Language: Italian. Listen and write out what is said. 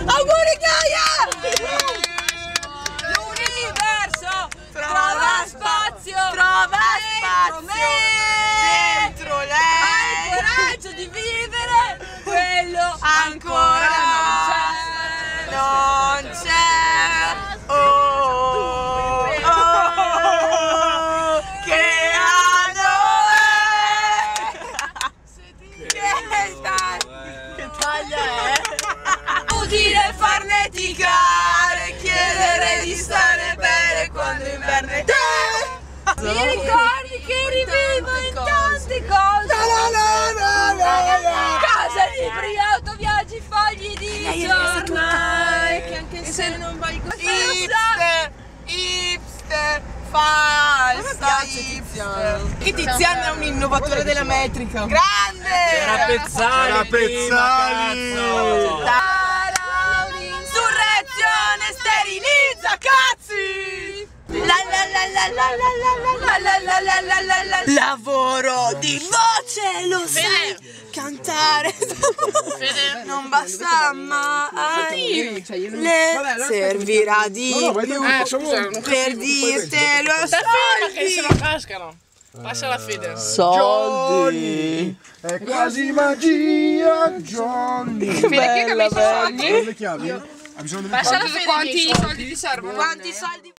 Auguri Gaia! L'universo trova spazio dentro lei. Hai il coraggio di vivere quello ancora non c'è. Oh, che anno è? Che taglia è? Utile farneticare, chiedere di stare bene quando inverno è. Mi ricordi che rivivo in tante cose. Casa, libri, auto, viaggi, fogli di giornale. Che anche se non vai così. Hipster, falsa, hipster. Che Tiziano è un innovatore della metrica. Grande! C'era Pezzali! Insurrezione sterilizza cazzi! Lavoro di voce, lo sai! Cantare non basta mai, le servirà di più per dirtelo. Che se lo cascano. Passa la fede. Soldi. È quasi magia, Johnny. Fede, che capisci soldi? Le chiavi? Ha bisogno delle Passa la chiavi? fede. Quanti soldi ti servono? Quanti soldi?